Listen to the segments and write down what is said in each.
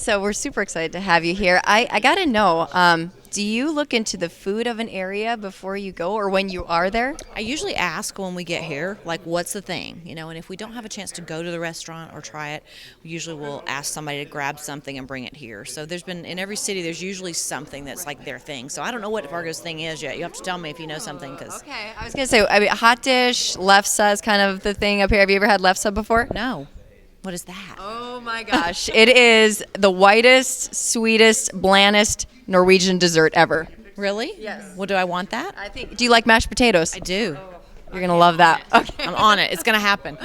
So we're super excited to have you here. I got to know, do you look into the food of an area before you go or when you are there? I usually ask when we get here, like, what's the thing, and if we don't have a chance to go to the restaurant or try it, we usually will ask somebody to grab something and bring it here. So in every city, there's usually something that's like their thing. So I don't know what Fargo's thing is yet. You have to tell me if you know something, because Okay, I was going to say, hot dish, lefse is kind of the thing up here. Have you ever had lefse before? no. What is that? Oh my gosh. It is the whitest, sweetest, blandest Norwegian dessert ever. Really? Yes. Well, do I want that? I think. Do you like mashed potatoes? I do. You're going to love that. Okay. I'm on it. It's going to happen.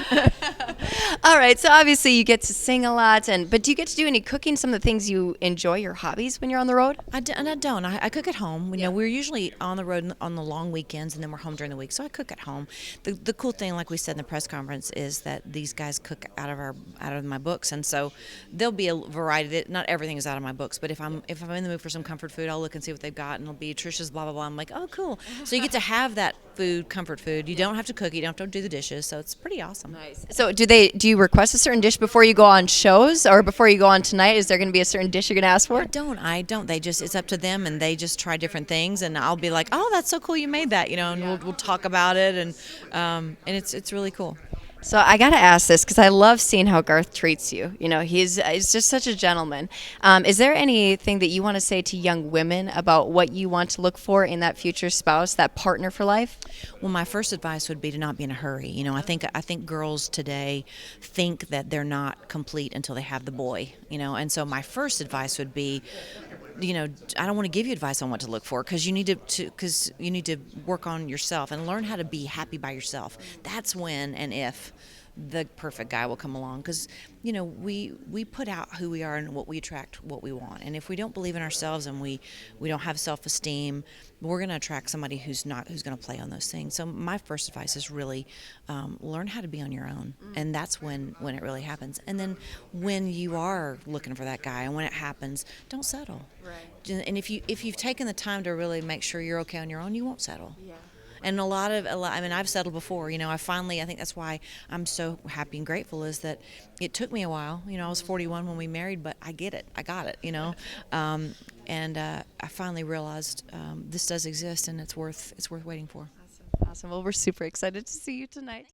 All right. So obviously you get to sing a lot, but do you get to do any cooking? Some of the things you enjoy, your hobbies when you're on the road? And I don't. I cook at home. We're usually on the road on the long weekends, and then we're home during the week. So I cook at home. The cool thing, like we said in the press conference, is that these guys cook out of my books, and so there'll be a variety. Not everything is out of my books, but if I'm in the mood for some comfort food, I'll look and see what they've got, and it'll be Trisha's blah blah blah. I'm like, oh cool. So you get to have that food, comfort food. You don't have to cook. You don't have to do the dishes. So it's pretty awesome. Nice. So do you request a certain dish before you go on shows or before you go on tonight? Is there going to be a certain dish you're going to ask for? I don't. It's up to them, and they just try different things, and I'll be like, oh, that's so cool you made that, and we'll talk about it, and it's really cool. So I got to ask this because I love seeing how Garth treats you. He's just such a gentleman. Is there anything that you want to say to young women about what you want to look for in that future spouse, that partner for life? Well, my first advice would be to not be in a hurry. I think girls today think that they're not complete until they have the boy. And so my first advice would be, I don't want to give you advice on what to look for, because you need to work on yourself and learn how to be happy by yourself. That's when and if the perfect guy will come along, because we put out who we are and what we attract, what we want. And if we don't believe in ourselves and we don't have self-esteem, we're going to attract somebody who's going to play on those things. So my first advice is really learn how to be on your own, and that's when it really happens. And then when you are looking for that guy and when it happens, don't settle. Right. And if you've taken the time to really make sure you're okay on your own, you won't settle. Yeah. And I've settled before. I think that's why I'm so happy and grateful, is that it took me a while. I was 41 when we married, but I get it. I got it, and I finally realized this does exist, and it's worth waiting for. Awesome. Well, we're super excited to see you tonight.